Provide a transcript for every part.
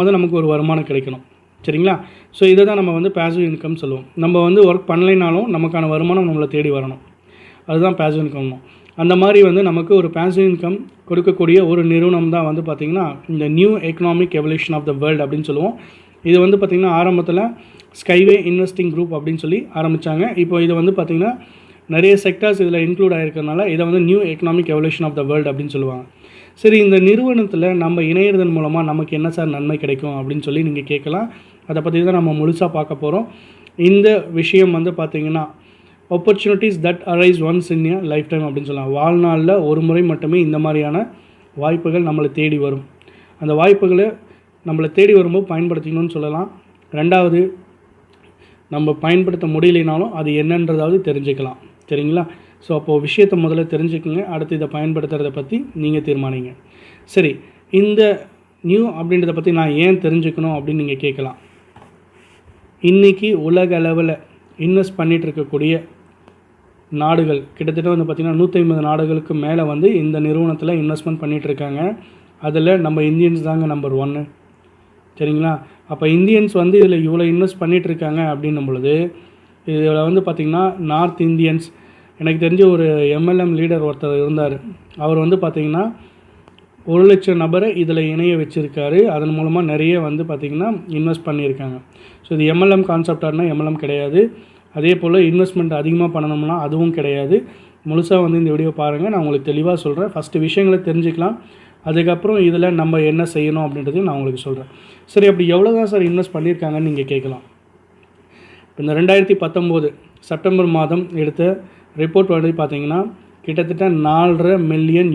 வந்து நமக்கு ஒரு வருமானம் கிடைக்கணும். சரிங்களா? ஸோ இதை தான் நம்ம வந்து பேசிவ் இன்கம் சொல்லுவோம். நம்ம வந்து ஒர்க் பண்ணலைனாலும் நமக்கான வருமானம் நம்மளை தேடி வரணும். அதுதான் பேசிவ் இன்கம்னும். அந்த மாதிரி வந்து நமக்கு ஒரு பேசிவ் இன்கம் கொடுக்கக்கூடிய ஒரு நிறுவனம் தான் வந்து பார்த்திங்கன்னா இந்த new economic evolution of the world அப்படின்னு சொல்லுவோம். இது வந்து பார்த்திங்கன்னா ஆரம்பத்தில் ஸ்கைவே இன்வெஸ்டிங் குரூப் அப்படின்னு சொல்லி ஆரம்பித்தாங்க. இப்போ இது வந்து பார்த்திங்கன்னா நிறைய செக்டார்ஸ் இதில் இன்க்ளூட் ஆகிருக்கிறதுனால இதை வந்து new economic evolution of the world அப்படின்னு சொல்லுவாங்க. சரி, இந்த நிறுவனத்தில் நம்ம இணையதன் மூலமாக நமக்கு என்ன சார் நன்மை கிடைக்கும் அப்படின்னு சொல்லி நீங்கள் கேட்கலாம். அதை பற்றி தான் நம்ம முழுசாக பார்க்க போகிறோம். இந்த விஷயம் வந்து பார்த்திங்கன்னா opportunities that arise once in a life time அப்படின்னு சொல்லலாம். வாழ்நாளில் ஒரு முறை மட்டுமே இந்த மாதிரியான வாய்ப்புகள் நம்மளை தேடி வரும். அந்த வாய்ப்புகளை நம்மளை தேடி வரும்போது பயன்படுத்திக்கணும்னு சொல்லலாம். ரெண்டாவது, நம்ம பயன்படுத்த முடியலைனாலும் அது என்னன்றதாவது தெரிஞ்சுக்கலாம். சரிங்களா? ஸோ அப்போது விஷயத்தை முதல்ல தெரிஞ்சுக்குங்க. அடுத்து இதை பயன்படுத்துகிறத பற்றி நீங்கள் தீர்மானிங்க. சரி, இந்த நியூ அப்படின்றத பற்றி நான் ஏன் தெரிஞ்சுக்கணும் அப்படின்னு நீங்கள் கேட்கலாம். இன்றைக்கி உலக அளவில் இன்வெஸ்ட் பண்ணிகிட்டு இருக்கக்கூடிய நாடுகள் கிட்டத்தட்ட வந்து பார்த்திங்கன்னா 150 நாடுகளுக்கு மேலே வந்து இந்த நிறுவனத்தில் இன்வெஸ்ட்மெண்ட் பண்ணிகிட்ருக்காங்க. அதில் நம்ம இந்தியன்ஸ் தாங்க நம்பர் 1. சரிங்களா? அப்போ இந்தியன்ஸ் வந்து இதில் இவ்வளோ இன்வெஸ்ட் பண்ணிகிட்ருக்காங்க அப்படின்னும் பொழுது இதில் வந்து பார்த்திங்கன்னா நார்த் இந்தியன்ஸ், எனக்கு தெரிஞ்ச ஒரு MLM லீடர் ஒருத்தர் இருந்தார். அவர் வந்து பார்த்திங்கன்னா 1 லட்சம் நபரை இதில் இணைய வச்சுருக்காரு. அதன் மூலமாக நிறைய வந்து பார்த்திங்கன்னா இன்வெஸ்ட் பண்ணியிருக்காங்க. ஸோ இது MLM கான்செப்டானா MLM கிடையாது. அதே போல் இன்வெஸ்ட்மெண்ட் அதிகமாக பண்ணணும்னா அதுவும் கிடையாது. முழுசாக வந்து இந்த வீடியோ பாருங்கள், நான் உங்களுக்கு தெளிவாக சொல்கிறேன். ஃபஸ்ட்டு விஷயங்களை தெரிஞ்சுக்கலாம், அதுக்கப்புறம் இதில் நம்ம என்ன செய்யணும் அப்படின்றதையும் நான் உங்களுக்கு சொல்கிறேன். சரி, அப்படி எவ்வளோ தான் சார் இன்வெஸ்ட் பண்ணியிருக்காங்கன்னு நீங்கள் கேட்கலாம். இப்போ இந்த 2019 செப்டம்பர் மாதம் எடுத்த ரிப்போர்ட் வந்து பார்த்திங்கன்னா கிட்டத்தட்ட $4.5 மில்லியன்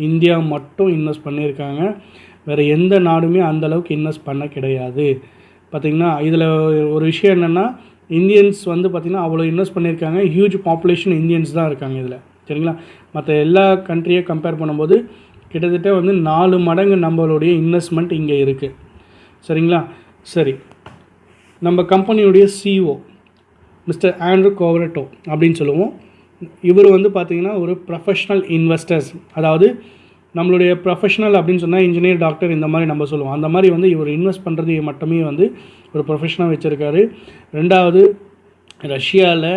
இந்தியா மட்டும் இன்வெஸ்ட் பண்ணியிருக்காங்க. வேறு எந்த நாடுமே அந்தளவுக்கு இன்வெஸ்ட் பண்ண கிடையாது. பார்த்திங்கன்னா இதில் ஒரு விஷயம் என்னென்னா, இந்தியன்ஸ் வந்து பார்த்திங்கன்னா அவ்வளோ இன்வெஸ்ட் பண்ணியிருக்காங்க. ஹியூஜ் பாப்புலேஷன் இந்தியன்ஸ் தான் இருக்காங்க இதில். சரிங்களா? மற்ற எல்லா கண்ட்ரியை கம்பேர் பண்ணும்போது கிட்டத்தட்ட வந்து 4 மடங்கு நம்மளுடைய இன்வெஸ்ட்மெண்ட் இங்கே இருக்குது. சரிங்களா? சரி, நம்ம கம்பெனியுடைய CEO மிஸ்டர் ஆண்ட்ரூ கோவரட்டோ அப்படின்னு சொல்லுவோம். இவர் வந்து பார்த்திங்கன்னா ஒரு ப்ரொஃபஷ்னல் இன்வெஸ்டர்ஸ், அதாவது நம்மளுடைய ப்ரொஃபஷனல் அப்படின்னு சொன்னால் இன்ஜினியர், டாக்டர் இந்த மாதிரி நம்ம சொல்லுவோம். அந்த மாதிரி வந்து இவர் இன்வெஸ்ட் பண்ணுறது மட்டுமே வந்து ஒரு ப்ரொஃபஷனாக வச்சுருக்காரு. ரெண்டாவது, ரஷ்யாவில்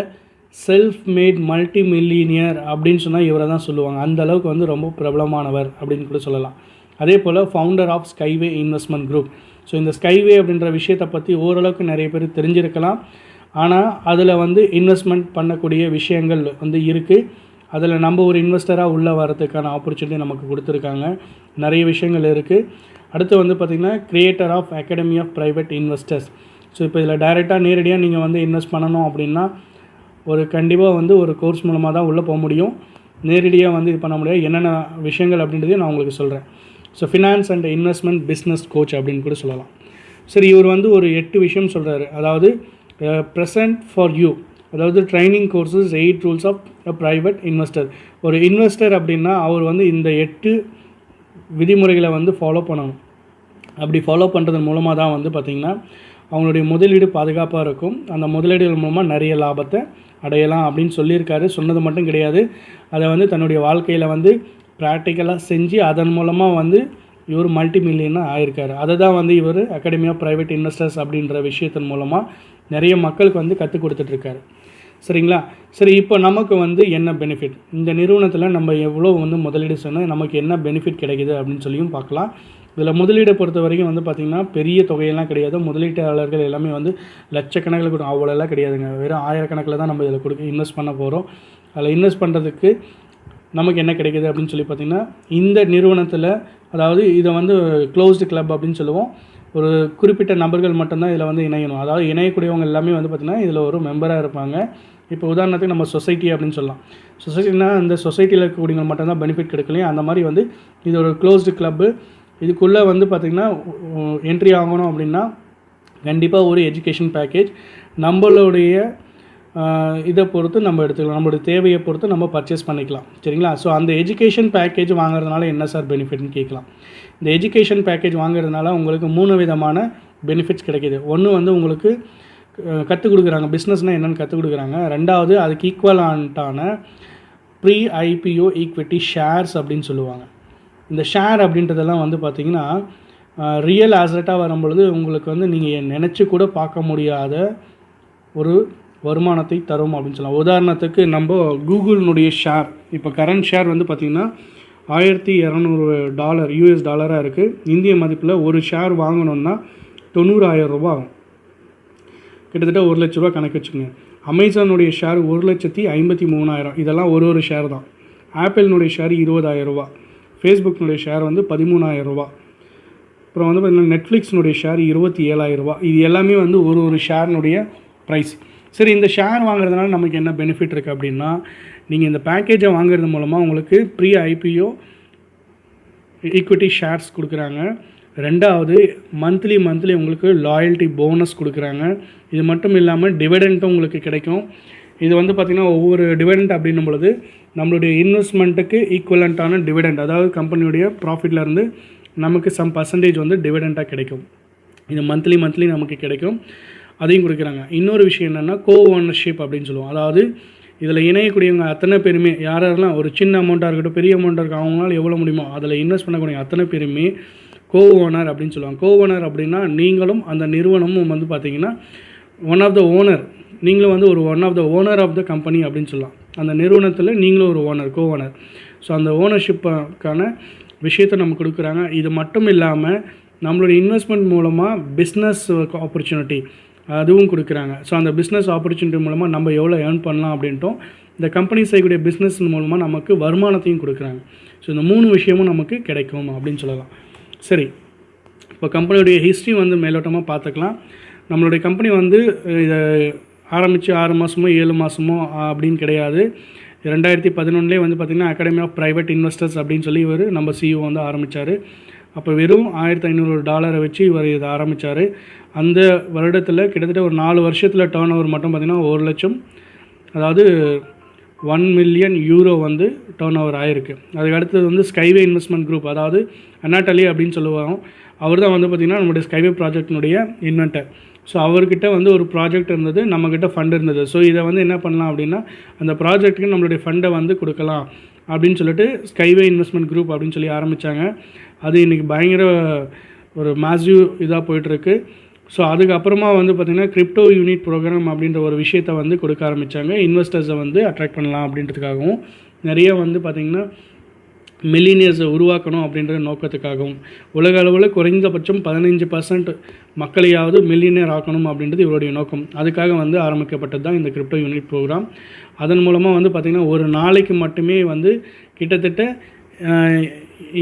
செல்ஃப் மேட் மல்டி மில்லியனியர் அப்படின்னு சொன்னால் இவரை தான் சொல்லுவாங்க. அந்த அளவுக்கு வந்து ரொம்ப பிரபலமானவர் அப்படின்னு கூட சொல்லலாம். அதே போல் founder of Skyway investment group. So இந்த ஸ்கைவே அப்படின்ற விஷயத்தை பற்றி ஓரளவுக்கு நிறைய பேர் தெரிஞ்சிருக்கலாம். ஆனால் அதில் வந்து இன்வெஸ்ட்மெண்ட் பண்ணக்கூடிய விஷயங்கள் வந்து இருக்குது. அதில் நம்ம ஒரு இன்வெஸ்டராக உள்ளே வரதுக்கான ஆப்பர்ச்சுனிட்டி நமக்கு கொடுத்துருக்காங்க. நிறைய விஷயங்கள் இருக்குது. அடுத்து வந்து பார்த்திங்கன்னா creator of academy of private investors. So இப்போ இதில் டைரெக்டாக நேரடியாக நீங்கள் வந்து இன்வெஸ்ட் பண்ணணும் அப்படின்னா கண்டிப்பாக வந்து ஒரு கோர்ஸ் மூலமாக தான் உள்ளே போக முடியும். நேரடியாக வந்து இது பண்ண முடியாது. என்னென்ன விஷயங்கள் அப்படின்றதையும் நான் உங்களுக்கு சொல்கிறேன். So finance and investment business coach அப்படின்னு கூட சொல்லலாம். சரி, இவர் வந்து ஒரு 8 விஷயம் சொல்கிறாரு. அதாவது ப்ரெசன்ட் ஃபார் யூ, அதாவது training courses 8 rules of a private investor. ஒரு இன்வெஸ்டர் அப்படின்னா அவர் வந்து இந்த 8 விதிமுறைகளை வந்து ஃபாலோ பண்ணணும். அப்படி ஃபாலோ பண்ணுறது மூலமாக தான் வந்து பார்த்திங்கன்னா அவங்களுடைய முதலீடு பாதுகாப்பாக இருக்கும். அந்த முதலீடுகள் மூலமாக நிறைய லாபத்தை அடையலாம் அப்படின்னு சொல்லியிருக்காரு. சொன்னது மட்டும் கிடையாது, அதை வந்து தன்னுடைய வாழ்க்கையில் வந்து ப்ராக்டிக்கலாக செஞ்சு அதன் மூலமாக வந்து இவர் மல்டி மில்லியனாக ஆயிருக்காரு. அதை தான் வந்து இவர் அகாடமி ஆஃப் ப்ரைவேட் இன்வெஸ்டர்ஸ் அப்படின்ற விஷயத்தின் மூலமாக நிறைய மக்களுக்கு வந்து கற்றுக் கொடுத்துட்ருக்காரு. சரிங்களா? சரி, இப்போ நமக்கு வந்து என்ன பெனிஃபிட், இந்த நிறுவனத்தில் நம்ம எவ்வளோ வந்து முதலீடு சொன்னால் நமக்கு என்ன பெனிஃபிட் கிடைக்குது அப்படின்னு சொல்லியும் பார்க்கலாம். இதில் முதலீடை பொறுத்த வரைக்கும் வந்து பார்த்திங்கன்னா பெரிய தொகையெல்லாம் கிடையாது. முதலீட்டாளர்கள் எல்லாமே வந்து லட்சக்கணக்கில் கொடுக்கும், அவ்வளோலாம் கிடையாதுங்க. வெறும் ஆயிரக்கணக்கில் தான் நம்ம இதில் இன்வெஸ்ட் பண்ண போகிறோம். அதில் இன்வெஸ்ட் பண்ணுறதுக்கு நமக்கு என்ன கிடைக்குது அப்படின்னு சொல்லி பார்த்திங்கன்னா, இந்த நிறுவனத்தில், அதாவது இதை வந்து க்ளோஸ்டு கிளப் அப்படின்னு சொல்லுவோம். ஒரு குறிப்பிட்ட நபர்கள் மட்டும்தான் இதில் வந்து இணையணும். அதாவது இணையக்கூடியவங்க எல்லாமே வந்து பார்த்திங்கன்னா இதில் ஒரு மெம்பராக இருப்பாங்க. இப்போ உதாரணத்துக்கு நம்ம சொசைட்டி அப்படின்னு சொல்லலாம். சொசைட்டினா அந்த சொசைட்டியில் இருக்கக்கூடியவங்க மட்டும்தான் பெனிஃபிட் கிடைக்கலையும். அந்த மாதிரி வந்து இது ஒரு க்ளோஸ்டு கிளப்பு. இதுக்குள்ளே வந்து பார்த்திங்கன்னா என்ட்ரி ஆகணும் அப்படின்னா கண்டிப்பாக ஒரு எஜுகேஷன் பேக்கேஜ் நம்மளுடைய இதை பொறுத்து நம்ம எடுத்துக்கலாம். நம்மளுடைய தேவையை பொறுத்து நம்ம பர்ச்சேஸ் பண்ணிக்கலாம். சரிங்களா? ஸோ அந்த எஜுகேஷன் பேக்கேஜ் வாங்குறதுனால என்ன சார் பெனிஃபிட்னு கேட்கலாம். இந்த எஜுகேஷன் பேக்கேஜ் வாங்குறதுனால உங்களுக்கு 3 விதமான பெனிஃபிட்ஸ் கிடைக்கிது. ஒன்று வந்து உங்களுக்கு கற்றுக் கொடுக்குறாங்க, பிஸ்னஸ்னால் என்னென்னு கற்றுக் கொடுக்குறாங்க. ரெண்டாவது, அதுக்கு ஈக்குவலான ப்ரீ IPO ஈக்விட்டி ஷேர்ஸ் அப்படின்னு சொல்லுவாங்க. இந்த ஷேர் அப்படின்றதெல்லாம் வந்து பார்த்திங்கன்னா ரியல் ஆசட்டாக வரும்பொழுது உங்களுக்கு வந்து நீங்கள் நினச்சி கூட பார்க்க முடியாத ஒரு வருமானத்தை தரும் அப்படின்னு சொல்லலாம். உதாரணத்துக்கு நம்ம கூகுளினுடைய ஷேர், இப்போ கரண்ட் ஷேர் வந்து பார்த்திங்கன்னா $1200 யூஎஸ் டாலராக இருக்குது. இந்திய மதிப்பில் ஒரு ஷேர் வாங்கணுன்னா 90,000 ரூபா ஆகும். கிட்டத்தட்ட 1 லட்ச ரூபா கணக்கு வச்சுக்கோங்க. அமேசானுடைய ஷேர் 1,53,000. இதெல்லாம் ஒரு ஷேர் தான். ஆப்பிளினுடைய ஷேர் 20,000 ரூபா. ஃபேஸ்புக்கினுடைய ஷேர் வந்து 13,000 ரூபா. அப்புறம் வந்து பார்த்திங்கன்னா நெட்ஃப்ளிக்ஸினுடைய ஷேர் 27,000 ரூபா. இது எல்லாமே வந்து ஒரு ஷேர்னுடைய ப்ரைஸ். சரி, இந்த ஷேர் வாங்குறதுனால நமக்கு என்ன பெனிஃபிட் இருக்குது அப்படின்னா, நீங்கள் இந்த பேக்கேஜை வாங்குறது மூலமாக உங்களுக்கு ப்ரீ ஐபிஓ ஈக்விட்டி ஷேர்ஸ் கொடுக்குறாங்க. ரெண்டாவது மந்த்லி உங்களுக்கு லாயல்ட்டி போனஸ் கொடுக்குறாங்க. இது மட்டும் இல்லாமல் டிவிடெண்ட்டும் உங்களுக்கு கிடைக்கும். இது வந்து பார்த்திங்கன்னா ஒவ்வொரு டிவிடெண்ட் அப்படின்னும் பொழுது நம்மளுடைய இன்வெஸ்ட்மெண்ட்டுக்கு ஈக்குவலண்ட்டான டிவிடெண்ட், அதாவது கம்பெனியுடைய ப்ராஃபிட்லேருந்து நமக்கு சம் பர்சன்டேஜ் வந்து டிவிடெண்ட்டாக கிடைக்கும். இது மந்த்லி நமக்கு கிடைக்கும், அதையும் கொடுக்குறாங்க. இன்னொரு விஷயம் என்னென்னா கோ ஓனர்ஷிப் அப்படின்னு சொல்லுவோம். அதாவது இதில் இணையக்கூடியவங்க அத்தனை பேருமே, யாரெல்லாம் ஒரு சின்ன அமௌண்ட்டாக இருக்கட்டும் பெரிய அமௌண்ட்டாக இருக்கட்டும், அவங்களால எவ்வளோ முடியுமோ அதில் இன்வெஸ்ட் பண்ணக்கூடிய அத்தனை பேருமே கோ ஓனர் அப்படின்னு சொல்லுவாங்க. கோ ஓனர் அப்படின்னா நீங்களும் அந்த நிறுவனமும் வந்து பார்த்திங்கன்னா ஒன் ஆஃப் த ஓனர், நீங்களும் வந்து ஒரு one of the owner of the company அப்படின்னு சொல்லலாம். அந்த நிறுவனத்தில் நீங்களும் ஒரு ஓனர், கோ ஓனர். ஸோ அந்த ஓனர்ஷிப்புக்கான விஷயத்தை நம்ம கொடுக்குறாங்க. இது மட்டும் இல்லாமல் நம்மளுடைய இன்வெஸ்ட்மெண்ட் மூலமாக பிஸ்னஸ் ஆப்பர்ச்சுனிட்டி அதுவும் கொடுக்குறாங்க. ஸோ அந்த பிஸ்னஸ் ஆப்பர்ச்சுனிட்டி மூலமாக நம்ம எவ்வளோ ஏர்ன் பண்ணலாம் அப்படின்ட்டும் இந்த கம்பெனி செய்யக்கூடிய பிஸ்னஸ் மூலமாக நமக்கு வருமானத்தையும் கொடுக்குறாங்க. ஸோ இந்த 3 விஷயமும் நமக்கு கிடைக்கும் அப்படின்னு சொல்லலாம். சரி, இப்போ கம்பெனியுடைய ஹிஸ்ட்ரி வந்து மேலோட்டமாக பார்த்துக்கலாம். நம்மளுடைய கம்பெனி வந்து இதை ஆரம்பித்து 6 மாதமோ 7 மாதமோ அப்படின்னு கிடையாது. 2011 வந்து பார்த்திங்கன்னா அகாடமி ஆஃப் ப்ரைவேட் இன்வெஸ்டர்ஸ் அப்படின்னு சொல்லி இவர் நம்ம சிஇஓ வந்து ஆரம்பித்தார். அப்போ வெறும் $1,500 வச்சு இவர் இதை ஆரம்பித்தார். அந்த வருடத்தில் கிட்டத்தட்ட ஒரு 4 வருஷத்தில் டர்ன் ஓவர் மட்டும் பார்த்திங்கன்னா 1 லட்சம், அதாவது 1 மில்லியன் யூரோ வந்து டர்ன் ஓவர் ஆகிருக்கு. அதுக்கு அடுத்தது வந்து ஸ்கைவே இன்வெஸ்ட்மெண்ட் குரூப், அதாவது அனாட்டலி அப்படின்னு சொல்லுவாங்க. அவர் தான் வந்து பார்த்திங்கன்னா நம்மளுடைய ஸ்கைவே ப்ராஜெக்டினுடைய இன்வென்டர். ஸோ அவர்கிட்ட வந்து ஒரு ப்ராஜெக்ட் இருந்தது, நம்மக்கிட்ட ஃபண்ட் இருந்தது. ஸோ இதை வந்து என்ன பண்ணலாம் அப்படின்னா அந்த ப்ராஜெக்ட்டுக்கு நம்மளுடைய ஃபண்டை வந்து கொடுக்கலாம் அப்படின்னு சொல்லிட்டு ஸ்கைவே இன்வெஸ்ட்மெண்ட் குரூப் அப்படின்னு சொல்லி ஆரம்பித்தாங்க. அது இன்றைக்கி பயங்கர ஒரு மேசிவ் இதாக போயிட்டுருக்கு. ஸோ அதுக்கப்புறமா வந்து பார்த்திங்கன்னா கிரிப்டோ யூனிட் ப்ரோக்ராம் அப்படின்ற ஒரு விஷயத்தை வந்து கொடுக்க ஆரம்பித்தாங்க. இன்வெஸ்டர்ஸை வந்து அட்ராக்ட் பண்ணலாம் அப்படின்றதுக்காகவும், நிறைய வந்து பார்த்திங்கன்னா மில்லினியர்ஸை உருவாக்கணும் அப்படின்ற நோக்கத்துக்காகவும், உலக அளவில் குறைந்தபட்சம் 15% மக்களையாவது மில்லினியர் ஆக்கணும் அப்படின்றது இவருடைய நோக்கம். அதுக்காக வந்து ஆரம்பிக்கப்பட்டது தான் இந்த கிரிப்டோ யூனிட் ப்ரோக்ராம். அதன் மூலமாக வந்து பார்த்திங்கன்னா ஒரு நாளைக்கு மட்டுமே வந்து கிட்டத்தட்ட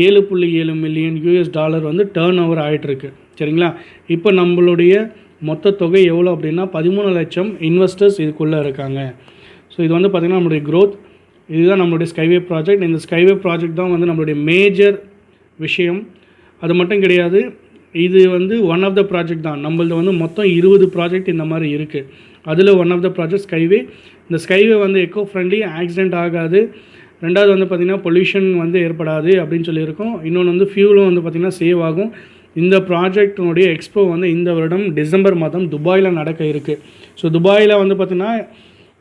7.7 மில்லியன் யூஎஸ் டாலர் வந்து டர்ன் ஓவர் ஆகிட்டுருக்கு. சரிங்களா? இப்போ நம்மளுடைய மொத்த தொகை எவ்வளோ அப்படின்னா 13 லட்சம் இன்வெஸ்டர்ஸ் இதுக்குள்ளே இருக்காங்க. ஸோ இது வந்து பார்த்திங்கன்னா நம்மளுடைய க்ரோத். இதுதான் நம்மளுடைய ஸ்கைவே ப்ராஜெக்ட். இந்த ஸ்கைவே ப்ராஜெக்ட் தான் வந்து நம்மளுடைய மேஜர் விஷயம். அது மட்டும் கிடையாது, இது வந்து ஒன் ஆஃப் த ப்ராஜெக்ட் தான். நம்மளது வந்து மொத்தம் 20 ப்ராஜெக்ட் இந்த மாதிரி இருக்குது. அதில் one of the project skyway. இந்த ஸ்கைவே வந்து எக்கோ ஃப்ரெண்ட்லி, ஆக்சிடென்ட் ஆகாது. ரெண்டாவது வந்து பார்த்திங்கன்னா பொல்யூஷன் வந்து ஏற்படாது அப்படின்னு சொல்லியிருக்கோம். இன்னொன்று வந்து ஃபியூலும் வந்து பார்த்திங்கன்னா சேவ் ஆகும். இந்த ப்ராஜெக்டினுடைய எக்ஸ்போ வந்து இந்த வருடம் டிசம்பர் மாதம் துபாயில் நடக்க இருக்குது. ஸோ துபாயில் வந்து பார்த்திங்கன்னா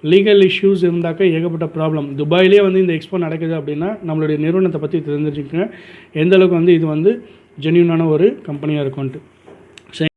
லீகல் இஷ்யூஸ் இருந்தாக்க ஏகப்பட்ட ப்ராப்ளம். துபாயிலே வந்து இந்த எக்ஸ்போ நடக்குது அப்படின்னா நம்மளுடைய நிறுவனத்தை பற்றி தெரிஞ்சுக்கங்க எந்தளவுக்கு வந்து இது வந்து ஜென்யூனான ஒரு கம்பெனியாக இருக்கும்ன்ட்டு.